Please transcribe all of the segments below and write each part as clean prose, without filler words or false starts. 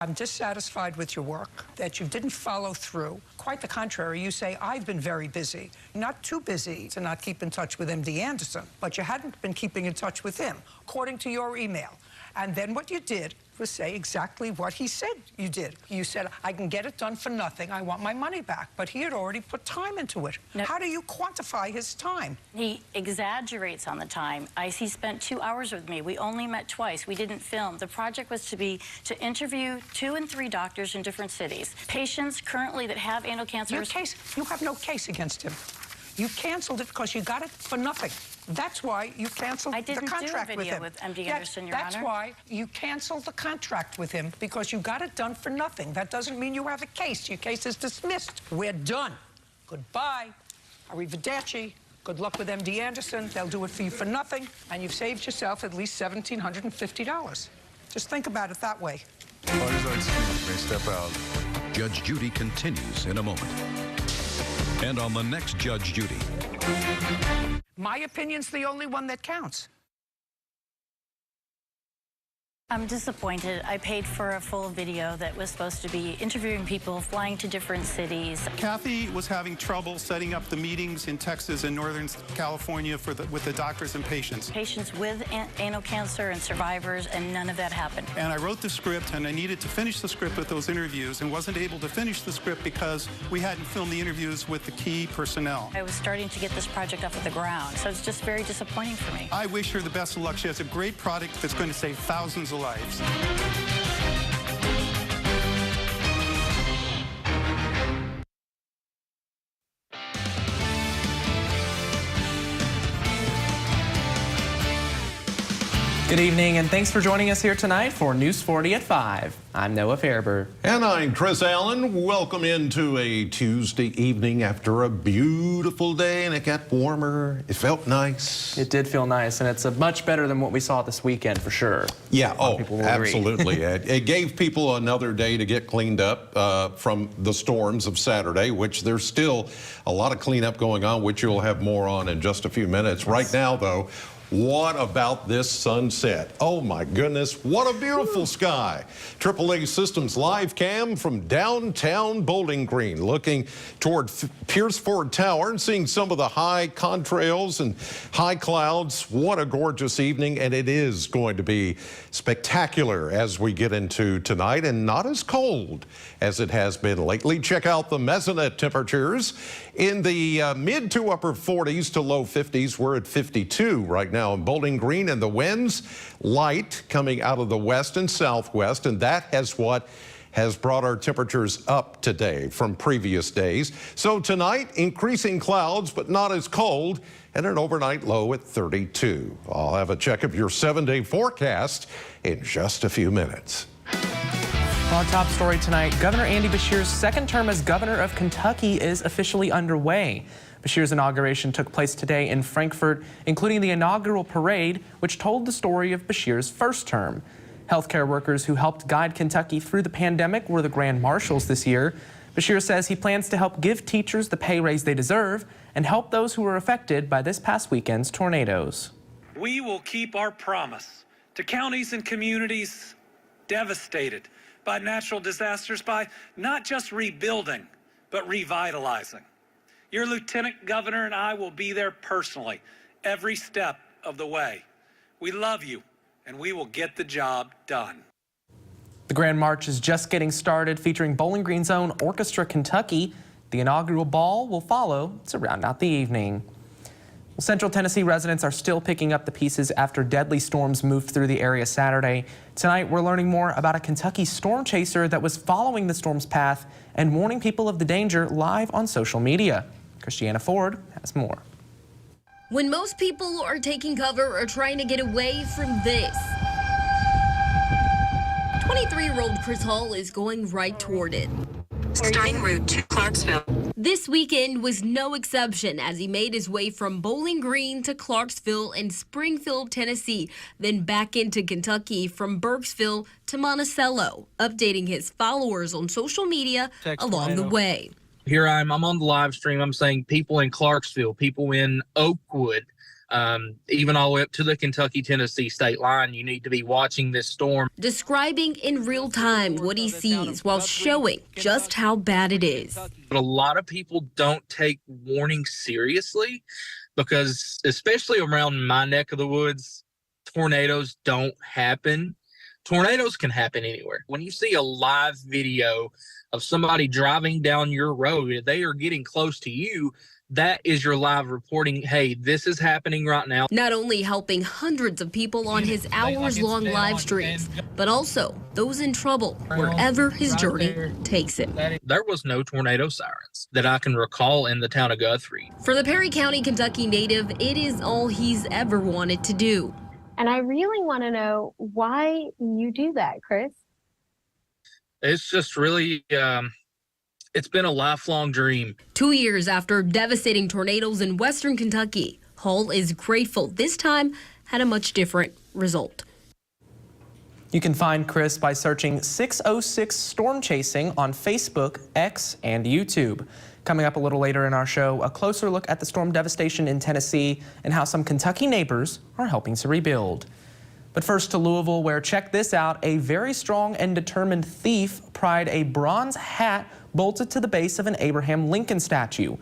I'm dissatisfied with your work, that you didn't follow through. Quite the contrary, you say, I've been very busy. Not too busy to not keep in touch with MD Anderson, but you hadn't been keeping in touch with him, according to your email. And then what you did was say exactly what he said you did. You said, I can get it done for nothing. I want my money back. But he had already put time into it. No. How do you quantify his time? He exaggerates on the time. He spent 2 hours with me. We only met twice. We didn't film. The project was to interview 2 and 3 doctors in different cities. Patients currently that have anal cancer. You have no case against him. You canceled it because you got it for nothing. That's why you canceled the contract with him. I didn't do a video with MD Anderson, Your Honor. That's why you canceled the contract with him, because you got it done for nothing. That doesn't mean you have a case. Your case is dismissed. We're done. Goodbye. Arrivederci. Good luck with MD Anderson. They'll do it for you for nothing, and you've saved yourself at least $1,750. Just think about it that way. Excuse me, step out. Judge Judy continues in a moment. And on the next Judge Judy. My opinion's the only one that counts. I'm disappointed. I paid for a full video that was supposed to be interviewing people, flying to different cities. Kathy was having trouble setting up the meetings in Texas and Northern California with the doctors and patients. Patients with anal cancer and survivors, and none of that happened. And I wrote the script, and I needed to finish the script with those interviews, and wasn't able to finish the script because we hadn't filmed the interviews with the key personnel. I was starting to get this project off of the ground, so it's just very disappointing for me. I wish her the best of luck. She has a great product that's going to save thousands of lives. Good evening, and thanks for joining us here tonight for News 40 at 5. I'm Noah Fairber. And I'm Chris Allen. Welcome into a Tuesday evening after a beautiful day, and it got warmer. It felt nice. It did feel nice, and it's much better than what we saw this weekend for sure. Yeah, absolutely. It gave people another day to get cleaned up from the storms of Saturday, which there's still a lot of cleanup going on, which you'll have more on in just a few minutes. Yes. Right now, though, what about this sunset? Oh my goodness, what a beautiful sky. AAA Systems live cam from downtown Bowling Green, looking toward Pierce Ford Tower and seeing some of the high contrails and high clouds. What a gorgeous evening, and it is going to be spectacular as we get into tonight, and not as cold as it has been lately. Check out the mesonet temperatures in the mid to upper 40s to low 50s. We're at 52 right now in Bowling Green, and the winds light coming out of the west and southwest, and that has what has brought our temperatures up today from previous days. So tonight, increasing clouds, but not as cold, and an overnight low at 32. I'll have a check of your 7-day forecast in just a few minutes. Our top story tonight, Governor Andy Beshear's second term as governor of Kentucky is officially underway. Beshear's inauguration took place today in Frankfort, including the inaugural parade, which told the story of Beshear's first term. Healthcare workers who helped guide Kentucky through the pandemic were the grand marshals this year. Beshear says he plans to help give teachers the pay raise they deserve and help those who were affected by this past weekend's tornadoes. We will keep our promise to counties and communities devastated by natural disasters by not just rebuilding, but revitalizing. Your Lieutenant Governor and I will be there personally every step of the way. We love you, and we will get the job done. The Grand March is just getting started, featuring Bowling Green's own Orchestra Kentucky. The inaugural ball will follow to round out the evening. Well, Central Tennessee residents are still picking up the pieces after deadly storms moved through the area Saturday. Tonight, we're learning more about a Kentucky storm chaser that was following the storm's path and warning people of the danger live on social media. Christiana Ford has more. When most people are taking cover or trying to get away from this, 23-year-old Chris Hall is going right toward it. Starting route to Clarksville. This weekend was no exception as he made his way from Bowling Green to Clarksville and Springfield, Tennessee, then back into Kentucky from Burkesville to Monticello, updating his followers on social media along the way. Here I'm on the live stream. I'm saying people in Clarksville, people in Oakwood, even all the way up to the Kentucky-Tennessee state line. You need to be watching this storm. Describing in real time what he sees while showing just how bad it is. But a lot of people don't take warnings seriously because, especially around my neck of the woods, tornadoes don't happen. Tornadoes can happen anywhere. When you see a live video of somebody driving down your road, they are getting close to you, that is your live reporting. Hey, this is happening right now. Not only helping hundreds of people on his hours-long live streams, but also those in trouble wherever his journey takes him. There was no tornado sirens that I can recall in the town of Guthrie. For the Perry County, Kentucky native, it is all he's ever wanted to do. And I really want to know why you do that, Chris. It's just really, it's been a lifelong dream. 2 years after devastating tornadoes in western Kentucky, Hall is grateful this time had a much different result. You can find Chris by searching 606 Storm Chasing on Facebook, X, and YouTube. Coming up a little later in our show, a closer look at the storm devastation in Tennessee and how some Kentucky neighbors are helping to rebuild. But first to Louisville, where, check this out, a very strong and determined thief pried a bronze hat bolted to the base of an Abraham Lincoln statue.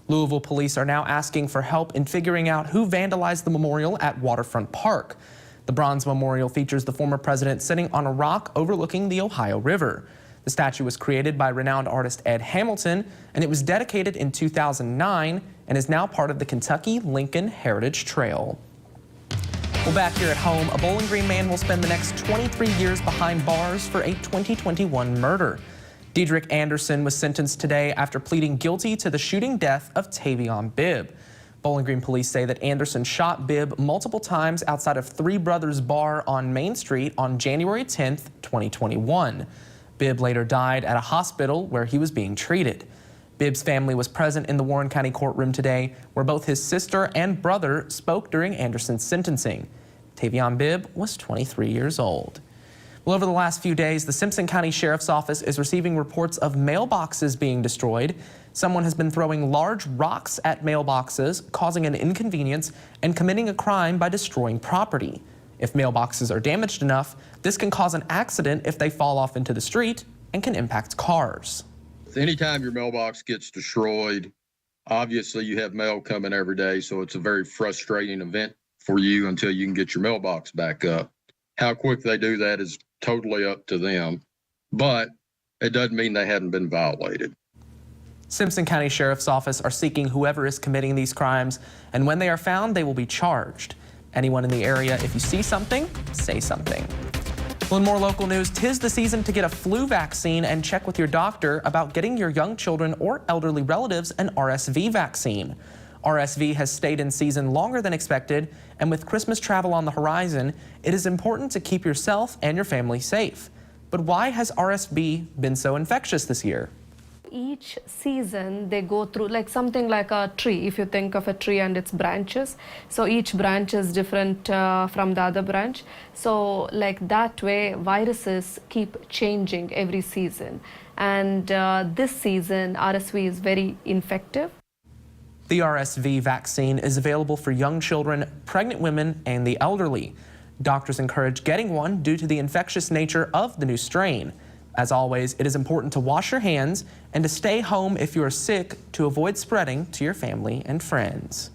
Louisville police are now asking for help in figuring out who vandalized the memorial at Waterfront Park. The bronze memorial features the former president sitting on a rock overlooking the Ohio River. The statue was created by renowned artist Ed Hamilton, and it was dedicated in 2009 and is now part of the Kentucky Lincoln Heritage Trail. Well, back here at home, a Bowling Green man will spend the next 23 years behind bars for a 2021 murder. Diedrich Anderson was sentenced today after pleading guilty to the shooting death of Tavion Bibb. Bowling Green police say that Anderson shot Bibb multiple times outside of Three Brothers Bar on Main Street on January 10th, 2021. Bibb later died at a hospital where he was being treated. Bibb's family was present in the Warren County courtroom today, where both his sister and brother spoke during Anderson's sentencing. Tavion Bibb was 23 years old. Well, over the last few days, the Simpson County Sheriff's Office is receiving reports of mailboxes being destroyed. Someone has been throwing large rocks at mailboxes, causing an inconvenience and committing a crime by destroying property. If mailboxes are damaged enough, this can cause an accident if they fall off into the street and can impact cars. Anytime your mailbox gets destroyed, obviously you have mail coming every day, so it's a very frustrating event for you until you can get your mailbox back up. How quick they do that is totally up to them, but it doesn't mean they hadn't been violated. Simpson County Sheriff's Office are seeking whoever is committing these crimes, and when they are found, they will be charged. Anyone in the area, if you see something, say something. Well, in more local news, 'tis the season to get a flu vaccine and check with your doctor about getting your young children or elderly relatives an RSV vaccine. RSV has stayed in season longer than expected, and with Christmas travel on the horizon, it is important to keep yourself and your family safe. But why has RSV been so infectious this year? Each season they go through like something like a tree. If you think of a tree and its branches, so each branch is different from the other branch. So like that way viruses keep changing every season, and this season RSV is very infective. The RSV vaccine is available for young children, pregnant women, and the elderly. Doctors encourage getting one due to the infectious nature of the new strain. As always, it is important to wash your hands and to stay home if you are sick to avoid spreading to your family and friends.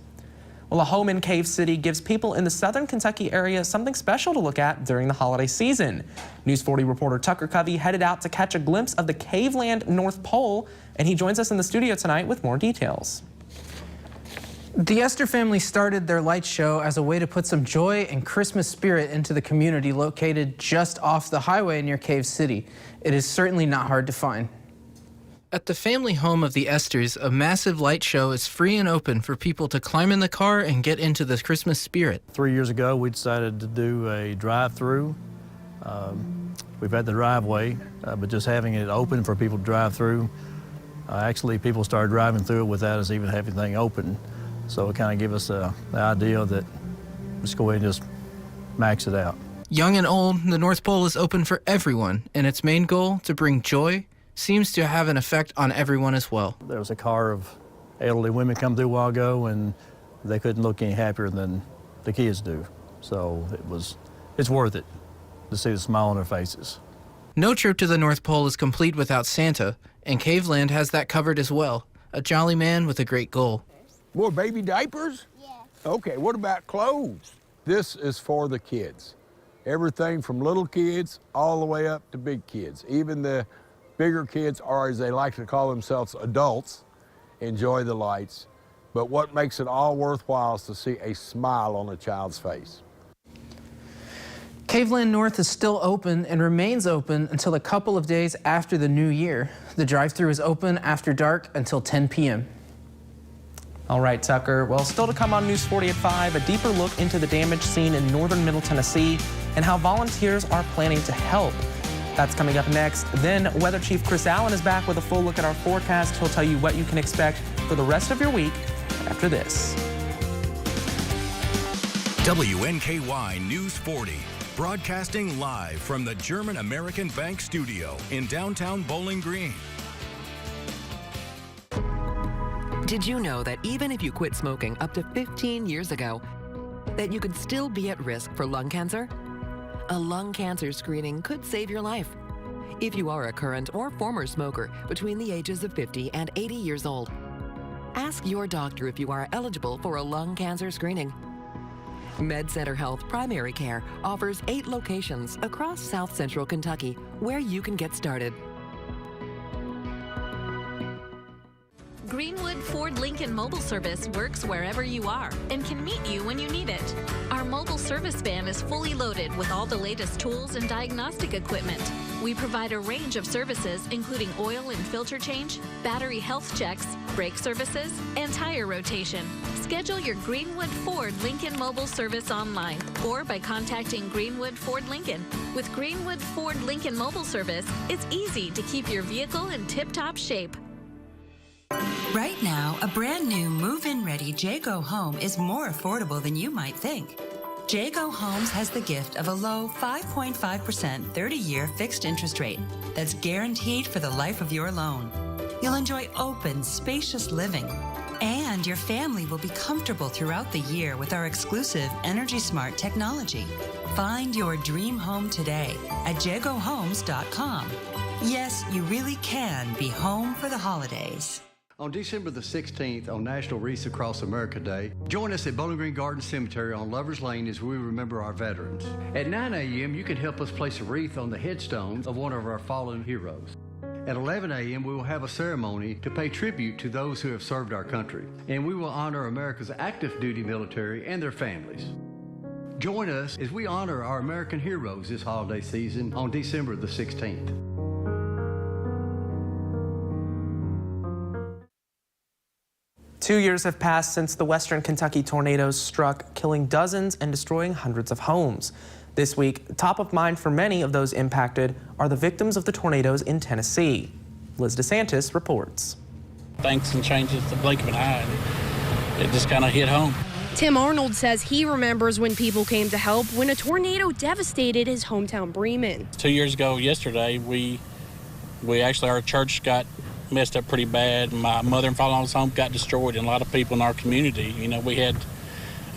Well, a home in Cave City gives people in the southern Kentucky area something special to look at during the holiday season. News 40 reporter Tucker Covey headed out to catch a glimpse of the Caveland North Pole, and he joins us in the studio tonight with more details. The Esther family started their light show as a way to put some joy and Christmas spirit into the community located just off the highway near Cave City. It is certainly not hard to find. At the family home of the Esters, a massive light show is free and open for people to climb in the car and get into the Christmas spirit. 3 years ago, we decided to do a drive-through. We've had the driveway, but just having it open for people to drive through, actually people started driving through it without us even having anything open. So it kind of gave us the idea that let's go ahead and just max it out. Young and old, the North Pole is open for everyone, and its main goal, to bring joy, seems to have an effect on everyone as well. There was a car of elderly women come through a while ago, and they couldn't look any happier than the kids do. So it's worth it to see the smile on their faces. No trip to the North Pole is complete without Santa, and Caveland has that covered as well. A jolly man with a great goal. More baby diapers? Yeah. Okay, what about clothes? This is for the kids. Everything from little kids all the way up to big kids. Even the bigger kids, or as they like to call themselves, adults, enjoy the lights. But what makes it all worthwhile is to see a smile on a child's face. Caveland North is still open and remains open until a couple of days after the new year. The drive-thru is open after dark until 10 p.m. All right, Tucker. Well, still to come on News 40 at 5, a deeper look into the damage seen in northern Middle Tennessee and how volunteers are planning to help. That's coming up next. Then Weather Chief Chris Allen is back with a full look at our forecast. He'll tell you what you can expect for the rest of your week after this. WNKY News 40. Broadcasting live from the German American Bank studio in downtown Bowling Green. Did you know that even if you quit smoking up to 15 years ago, that you could still be at risk for lung cancer? A lung cancer screening could save your life. If you are a current or former smoker between the ages of 50 and 80 years old, ask your doctor if you are eligible for a lung cancer screening. MedCenter Health Primary Care offers 8 locations across South Central Kentucky where you can get started. Greenwood Ford Lincoln Mobile Service works wherever you are and can meet you when you need it. Our mobile service van is fully loaded with all the latest tools and diagnostic equipment. We provide a range of services including oil and filter change, battery health checks, brake services, and tire rotation. Schedule your Greenwood Ford Lincoln Mobile Service online or by contacting Greenwood Ford Lincoln. With Greenwood Ford Lincoln Mobile Service, it's easy to keep your vehicle in tip-top shape. Right now, a brand new move-in ready Jayco home is more affordable than you might think. Jayco Homes has the gift of a low 5.5% 30-year fixed interest rate that's guaranteed for the life of your loan. You'll enjoy open, spacious living, and your family will be comfortable throughout the year with our exclusive Energy Smart technology. Find your dream home today at jaycohomes.com. Yes, you really can be home for the holidays. On December the 16th, on National Wreaths Across America Day, join us at Bowling Green Garden Cemetery on Lovers Lane as we remember our veterans. At 9 a.m., you can help us place a wreath on the headstones of one of our fallen heroes. At 11 a.m., we will have a ceremony to pay tribute to those who have served our country, and we will honor America's active duty military and their families. Join us as we honor our American heroes this holiday season on December the 16th. Two years have passed since the western Kentucky tornadoes struck, killing dozens and destroying hundreds of homes. This week, top of mind for many of those impacted are the victims of the tornadoes in Tennessee. Liz DeSantis reports. Things can change at the blink of an eye. It just kind of hit home. Tim Arnold says he remembers when people came to help when a tornado devastated his hometown Bremen. 2 years ago yesterday, we actually, our church got messed up pretty bad. My mother and father-in-law's home got destroyed, and a lot of people in our community. You know, we had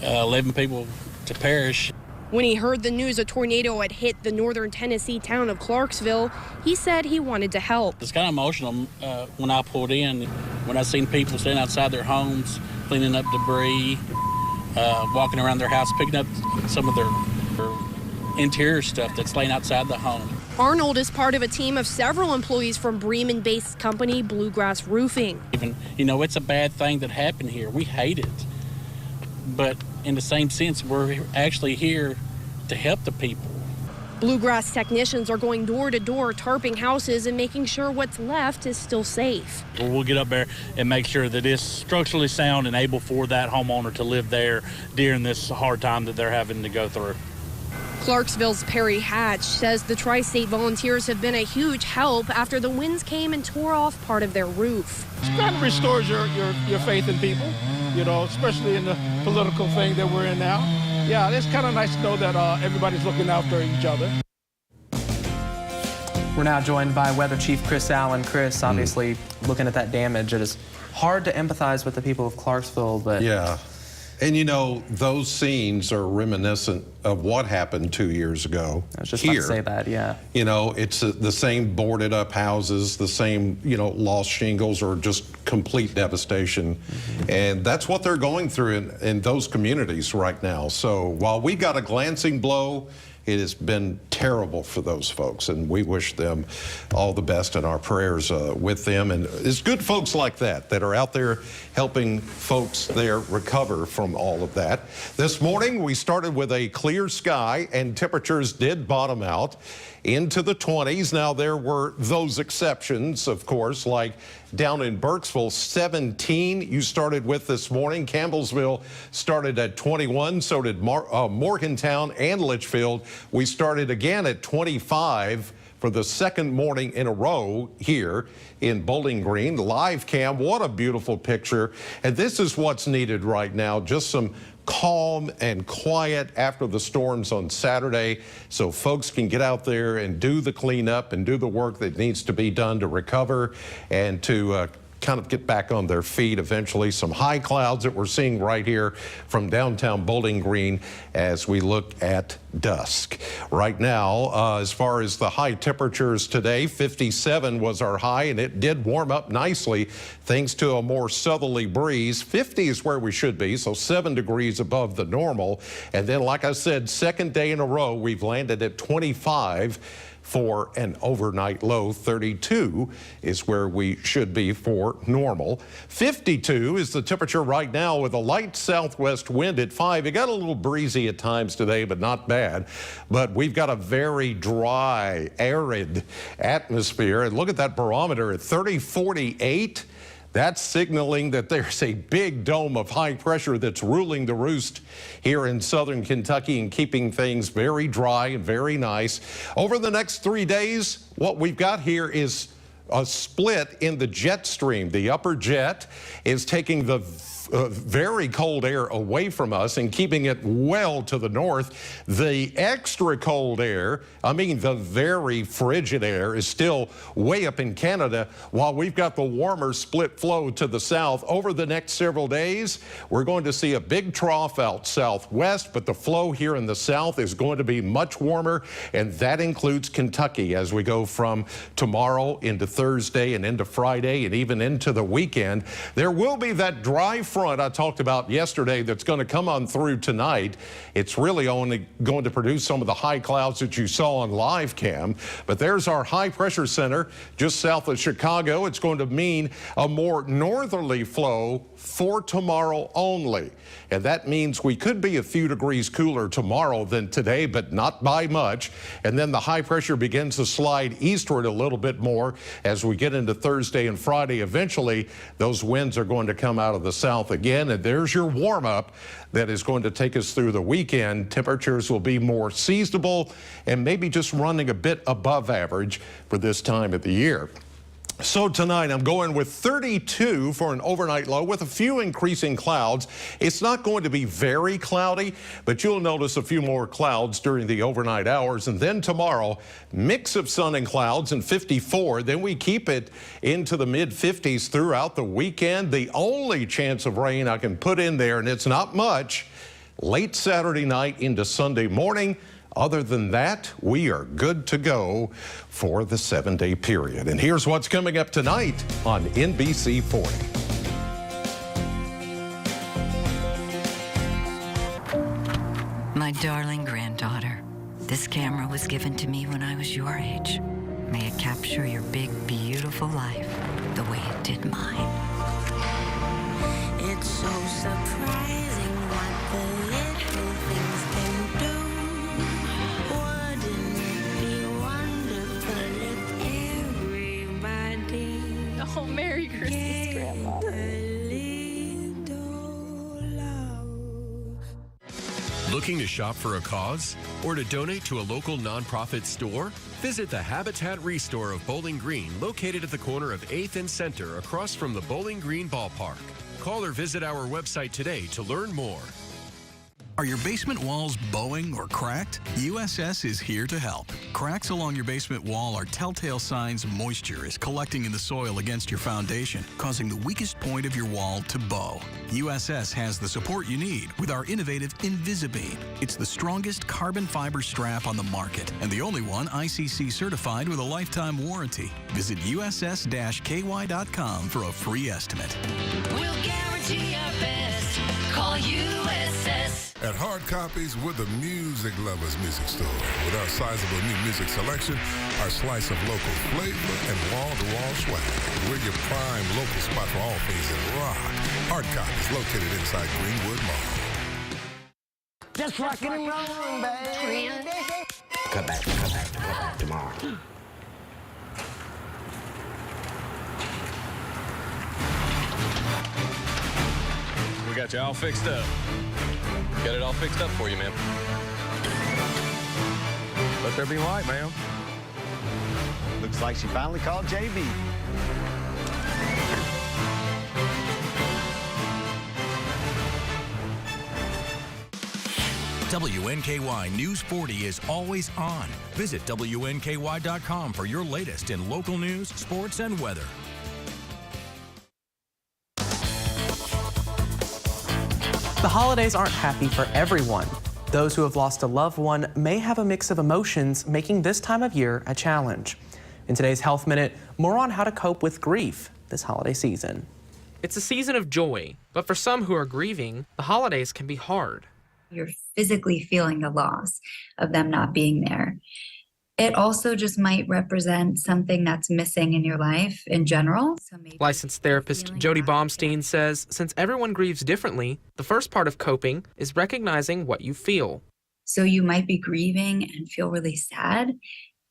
11 people to perish. When he heard the news a tornado had hit the northern Tennessee town of Clarksville, he said he wanted to help. It's kind of emotional when I pulled in, when I seen people standing outside their homes, cleaning up debris, walking around their house, picking up some of their interior stuff that's laying outside the home. Arnold is part of a team of several employees from Bremen-based company Bluegrass Roofing. Even, you know, it's a bad thing that happened here. We hate it. But in the same sense, we're actually here to help the people. Bluegrass technicians are going door to door, tarping houses and making sure what's left is still safe. We'll get up there and make sure that it's structurally sound and able for that homeowner to live there during this hard time that they're having to go through. Clarksville's Perry Hatch says the Tri-State volunteers have been a huge help after the winds came and tore off part of their roof. It kind of restores your faith in people, you know, especially in the political thing that we're in now. Yeah, it's kind of nice to know that everybody's looking after each other. We're now joined by Weather Chief Chris Allen. Chris, obviously looking at that damage, it is hard to empathize with the people of Clarksville, but... Yeah. And you know, those scenes are reminiscent of what happened 2 years ago. I was just here. about to say that, yeah. You know, it's the same boarded up houses, the same, you know, lost shingles or just complete devastation. And that's what they're going through in those communities right now. So while we got a glancing blow, it has been terrible for those folks, and we wish them all the best in our prayers with them. And it's good folks like that that are out there helping folks there recover from all of that. This morning, we started with a clear sky, and temperatures did bottom out into the 20s. Now, there were those exceptions, of course, like down in Burkesville, 17 you started with this morning. Campbellsville started at 21, so did Morgantown and Litchfield. We started again at 25 for the second morning in a row here in Bowling Green. Live cam, what a beautiful picture. And this is what's needed right now, just some calm and quiet after the storms on Saturday, so folks can get out there and do the cleanup and do the work that needs to be done to recover and to kind of get back on their feet eventually. Some high clouds that we're seeing right here from downtown Bowling Green as we look at dusk. Right now, as far as the high temperatures today, 57 was our high, and it did warm up nicely thanks to a more southerly breeze. 50 is where we should be, so 7 degrees above the normal. And then, like I said, second day in a row, we've landed at 25 for an overnight low. 32 is where we should be for normal. 52 is the temperature right now with a light southwest wind at 5. It got a little breezy at times today, but not bad. But we've got a very dry, arid atmosphere. And look at that barometer at 3048. That's signaling that there's a big dome of high pressure that's ruling the roost here in southern Kentucky and keeping things very dry and very nice. Over the next 3 days, what we've got here is a split in the jet stream. The upper jet is taking the very cold air away from us and keeping it well to the north. The extra cold air, I mean the very frigid air, is still way up in Canada, while we've got the warmer split flow to the south. Over the next several days, we're going to see a big trough out southwest, but the flow here in the south is going to be much warmer, and that includes Kentucky as we go from tomorrow into Thursday and into Friday and even into the weekend. There will be that dry front I talked about yesterday that's going to come on through tonight. It's really only going to produce some of the high clouds that you saw on live cam. But there's our high pressure center just south of Chicago. It's going to mean a more northerly flow for tomorrow only. And that means we could be a few degrees cooler tomorrow than today, but not by much. And then the high pressure begins to slide eastward a little bit more as we get into Thursday and Friday. Eventually, those winds are going to come out of the south again. And there's your warm up that is going to take us through the weekend. Temperatures will be more seasonable and maybe just running a bit above average for this time of the year. So tonight I'm going with 32 for an overnight low with a few increasing clouds. It's not going to be very cloudy, but you'll notice a few more clouds during the overnight hours. And then tomorrow, mix of sun and clouds and 54. Then we keep it into the mid 50s throughout the weekend. The only chance of rain I can put in there, and it's not much, late Saturday night into Sunday morning. Other than that, we are good to go for the 7-day period. And here's what's coming up tonight on NBC 40. My darling granddaughter, this camera was given to me when I was your age. May it capture your big, beautiful life the way it did mine. It's so surprising what the little things can do. Wouldn't it be wonderful if everybody Oh, Merry Christmas, Grandma. Looking to shop for a cause or to donate to a local nonprofit store? Visit the Habitat Restore of Bowling Green, located at the corner of 8th and Center across from the Bowling Green Ballpark. Call or visit our website today to learn more. Are your basement walls bowing or cracked? USS is here to help. Cracks along your basement wall are telltale signs moisture is collecting in the soil against your foundation, causing the weakest point of your wall to bow. USS has the support you need with our innovative Invisibeam. It's the strongest carbon fiber strap on the market and the only one ICC certified with a lifetime warranty. Visit USS-KY.com for a free estimate. We'll guarantee our best. Call USS. At Hard Copies, we're the music lovers' music store. With our sizable new music selection, our slice of local flavor, and wall-to-wall swag. We're your prime local spot for all things in rock. Hard Copies, located inside Greenwood Mall. Just rockin' and rollin', baby. Cut back tomorrow. We got you all fixed up. Got it all fixed up for you, ma'am. Let there be light, ma'am. Looks like she finally called JB. WNKY News 40 is always on. Visit WNKY.com for your latest in local news, sports, and weather. The holidays aren't happy for everyone. Those who have lost a loved one may have a mix of emotions, making this time of year a challenge. In today's Health Minute, more on how to cope with grief this holiday season. It's a season of joy, but for some who are grieving, the holidays can be hard. You're physically feeling the loss of them not being there. It also just might represent something that's missing in your life in general. So Licensed therapist Jody Baumstein says since everyone grieves differently, the first part of coping is recognizing what you feel. So you might be grieving and feel really sad.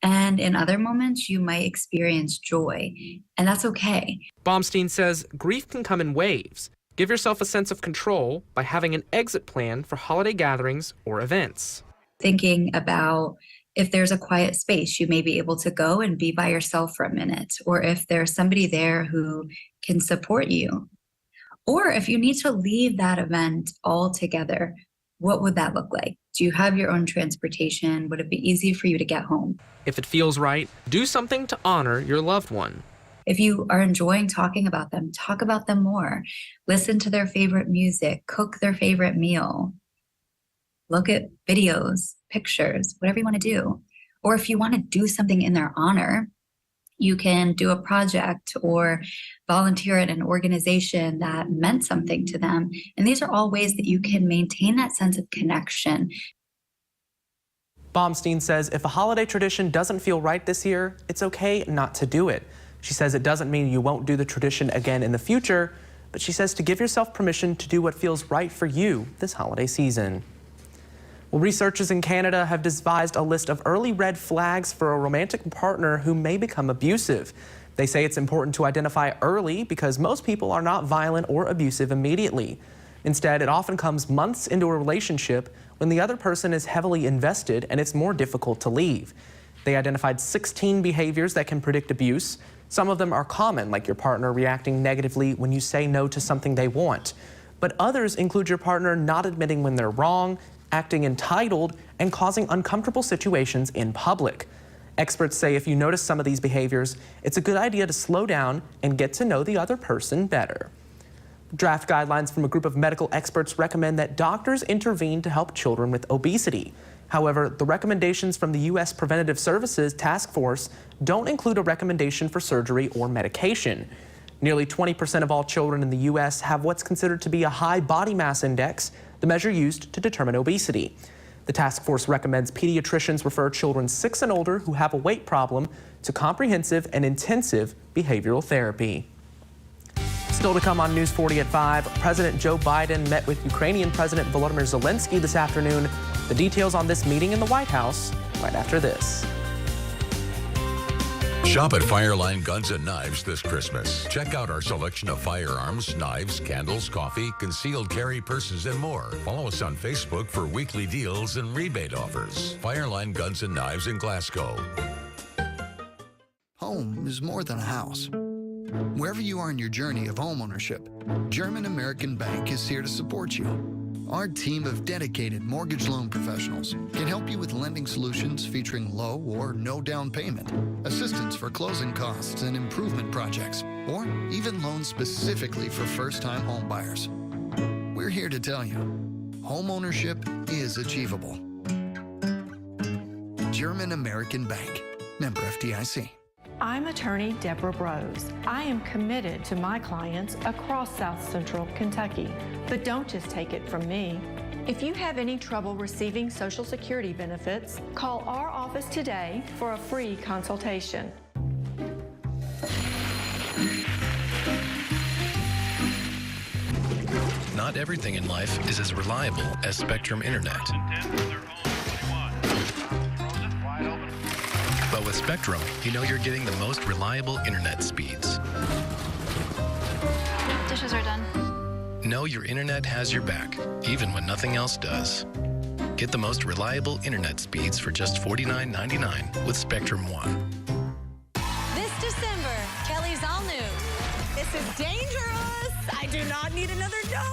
And in other moments, you might experience joy. And that's okay. Baumstein says grief can come in waves. Give yourself a sense of control by having an exit plan for holiday gatherings or events. Thinking about if there's a quiet space, you may be able to go and be by yourself for a minute, or if there's somebody there who can support you. Or if you need to leave that event altogether, what would that look like? Do you have your own transportation? Would it be easy for you to get home? If it feels right, do something to honor your loved one. If you are enjoying talking about them, talk about them more. Listen to their favorite music, cook their favorite meal. Look at videos, pictures, whatever you want to do. Or if you want to do something in their honor, you can do a project or volunteer at an organization that meant something to them. And these are all ways that you can maintain that sense of connection. Baumstein says if a holiday tradition doesn't feel right this year, it's okay not to do it. She says it doesn't mean you won't do the tradition again in the future, but she says to give yourself permission to do what feels right for you this holiday season. Well, researchers in Canada have devised a list of early red flags for a romantic partner who may become abusive. They say it's important to identify early because most people are not violent or abusive immediately. Instead, it often comes months into a relationship when the other person is heavily invested and it's more difficult to leave. They identified 16 behaviors that can predict abuse. Some of them are common, like your partner reacting negatively when you say no to something they want. But others include your partner not admitting when they're wrong, acting entitled, and causing uncomfortable situations in public. Experts say if you notice some of these behaviors, it's a good idea to slow down and get to know the other person better. Draft guidelines from a group of medical experts recommend that doctors intervene to help children with obesity. However, the recommendations from the U.S. Preventative Services Task Force don't include a recommendation for surgery or medication. Nearly 20% of all children in the U.S. have what's considered to be a high body mass index, the measure used to determine obesity. The task force recommends pediatricians refer children 6 and older who have a weight problem to comprehensive and intensive behavioral therapy. Still to come on News 40 at 5, President Joe Biden met with Ukrainian President Volodymyr Zelensky this afternoon. The details on this meeting in the White House right after this. Shop at Fireline Guns and Knives this Christmas. Check out our selection of firearms, knives, candles, coffee, concealed carry purses, and more. Follow us on Facebook for weekly deals and rebate offers. Fireline Guns and Knives in Glasgow. Home is more than a house. Wherever you are in your journey of homeownership, German American Bank is here to support you. Our team of dedicated mortgage loan professionals can help you with lending solutions featuring low or no down payment, assistance for closing costs and improvement projects, or even loans specifically for first-time home buyers. We're here to tell you, homeownership is achievable. German American Bank, member FDIC. I'm attorney Deborah Brose. I am committed to my clients across South Central Kentucky. But don't just take it from me. If you have any trouble receiving Social Security benefits, call our office today for a free consultation. Not everything in life is as reliable as Spectrum Internet. But with Spectrum, you know you're getting the most reliable internet speeds. Dishes are done. Know your internet has your back, even when nothing else does. Get the most reliable internet speeds for just $49.99 with Spectrum One. This December, Kelly's all new. This is dangerous. I do not need another dog.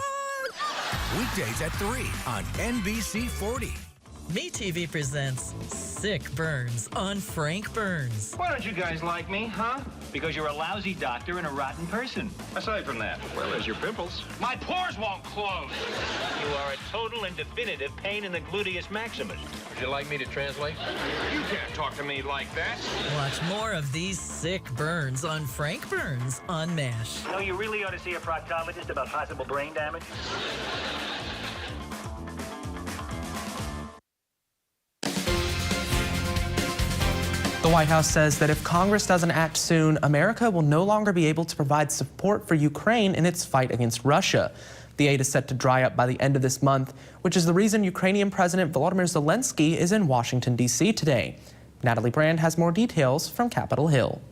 Weekdays at 3 on NBC 40. MeTV presents Sick Burns on Frank Burns. Why don't you guys like me, huh? Because you're a lousy doctor and a rotten person. Aside from that, well, there's your pimples. My pores won't close. You are a total and definitive pain in the gluteus maximus. Would you like me to translate? You can't talk to me like that. Watch more of these sick burns on Frank Burns on MASH. You know, you really ought to see a proctologist about possible brain damage. The White House says that if Congress doesn't act soon, America will no longer be able to provide support for Ukraine in its fight against Russia. The aid is set to dry up by the end of this month, which is the reason Ukrainian President Volodymyr Zelensky is in Washington, D.C. today. Natalie Brand has more details from Capitol Hill.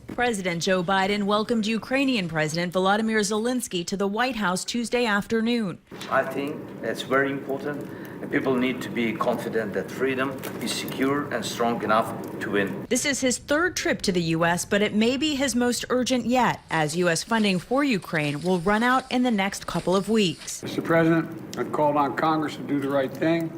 President Joe Biden welcomed Ukrainian President Volodymyr Zelensky to the White House Tuesday afternoon. I think that's very important. People need to be confident that freedom is secure and strong enough to win. This is his third trip to the U.S., but it may be his most urgent yet, as U.S. funding for Ukraine will run out in the next couple of weeks. Mr. President, I've called on Congress to do the right thing,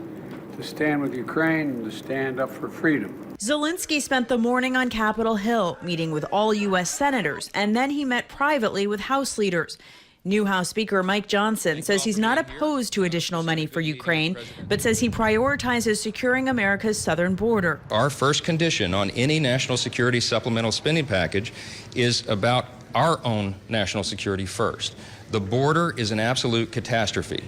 to stand with Ukraine and to stand up for freedom. Zelensky spent the morning on Capitol Hill, meeting with all U.S. senators, and then he met privately with House leaders. New House Speaker Mike Johnson says he's not opposed to additional money for Ukraine, but says he prioritizes securing America's southern border. Our first condition on any national security supplemental spending package is about our own national security first. The border is an absolute catastrophe.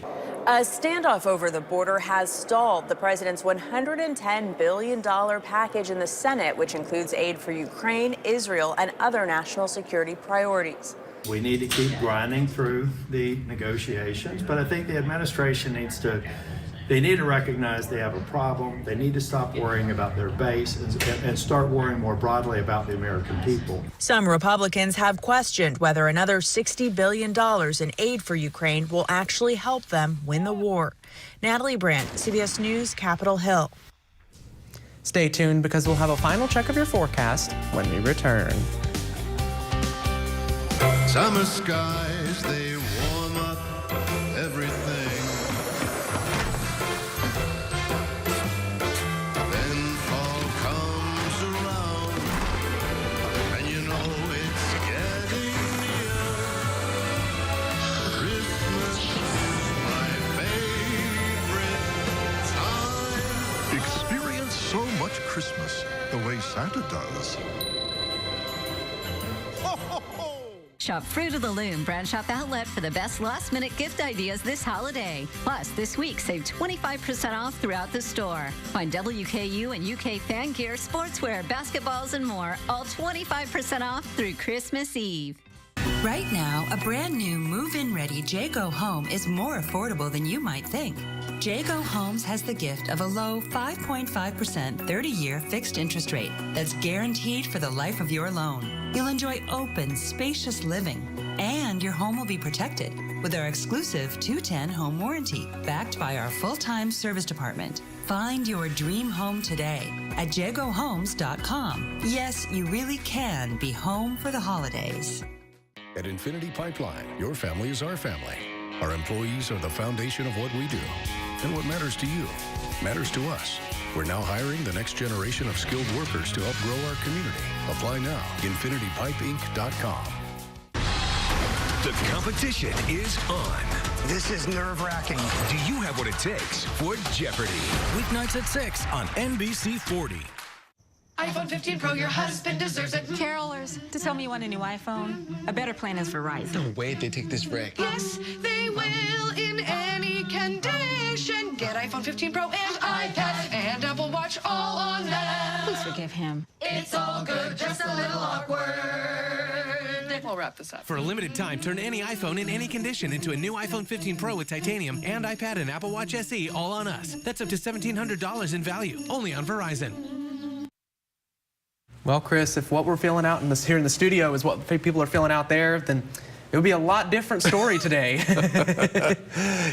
A standoff over the border has stalled the president's $110 billion package in the Senate, which includes aid for Ukraine, Israel, and other national security priorities. We need to keep grinding through the negotiations, but I think the administration needs to recognize they have a problem. They need to stop worrying about their base and start worrying more broadly about the American people. Some Republicans have questioned whether another $60 billion in aid for Ukraine will actually help them win the war. Natalie Brandt, CBS News, Capitol Hill. Stay tuned because we'll have a final check of your forecast when we return. Summer skies, they warm up everything. Then fall comes around, and you know it's getting near. Christmas, my favorite time. Experience so much Christmas the way Santa does. Shop Fruit of the Loom, brand shop outlet for the best last-minute gift ideas this holiday. Plus, this week, save 25% off throughout the store. Find WKU and UK fan gear, sportswear, basketballs, and more, all 25% off through Christmas Eve. Right now, a brand new move-in ready Jaygo home is more affordable than you might think. Jaygo Homes has the gift of a low 5.5% 30-year fixed interest rate that's guaranteed for the life of your loan. You'll enjoy open, spacious living, and your home will be protected with our exclusive 210 home warranty, backed by our full-time service department. Find your dream home today at JaygoHomes.com. Yes, you really can be home for the holidays. At Infinity Pipeline, your family is our family. Our employees are the foundation of what we do. And what matters to you matters to us. We're now hiring the next generation of skilled workers to help grow our community. Apply now. InfinityPipeInc.com. The competition is on. This is nerve-wracking. Do you have what it takes for Jeopardy? Weeknights at 6 on NBC 40. iPhone 15 Pro, your husband deserves it. Carolers, to tell me you want a new iPhone? A better plan is Verizon. No way they take this break. Yes, they will in any condition. Get iPhone 15 Pro and iPad and Apple Watch all on them. Please forgive him. It's all good, just a little awkward. We'll wrap this up. For a limited time, turn any iPhone in any condition into a new iPhone 15 Pro with titanium and iPad and Apple Watch SE all on us. That's up to $1,700 in value, only on Verizon. Well, Chris, if what we're feeling out here in the studio is what people are feeling out there, then it would be a lot different story today.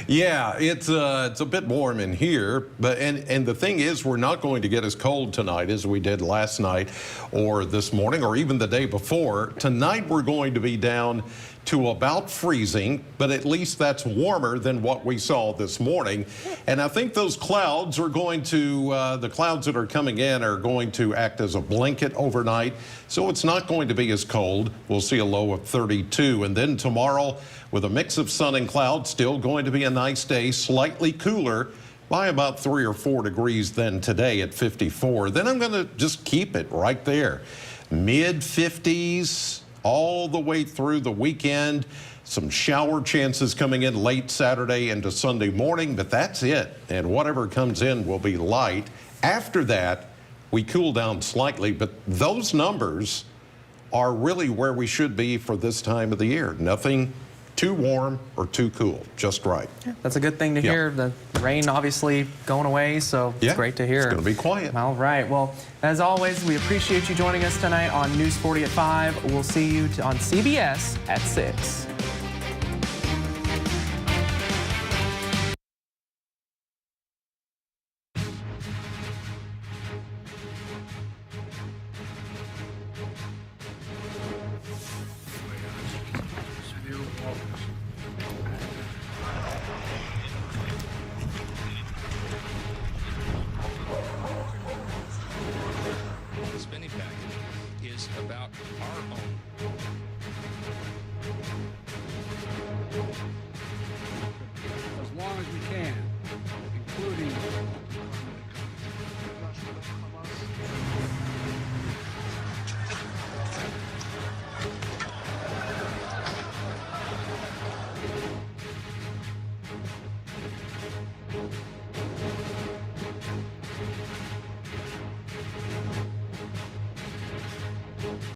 Yeah, it's a bit warm in here, but and the thing is, we're not going to get as cold tonight as we did last night or this morning or even the day before. Tonight we're going to be down to about freezing, but at least that's warmer than what we saw this morning. And I think those clouds are going to, the clouds that are coming in are going to act as a blanket overnight. So it's not going to be as cold. We'll see a low of 32. And then tomorrow, with a mix of sun and clouds, still going to be a nice day, slightly cooler by about 3 or 4 degrees than today at 54. Then I'm going to just keep it right there. Mid 50s. All the way through the weekend. Some shower chances coming in late Saturday into Sunday morning, but that's it. And whatever comes in will be light. After that, we cool down slightly, but those numbers are really where we should be for this time of the year. Nothing too warm or too cool, just right. Yeah, that's a good thing to hear. The rain obviously going away, so it's great to hear. It's going to be quiet. All right. Well, as always, we appreciate you joining us tonight on News 40 at 5. We'll see you on CBS at 6. The spending package is about our own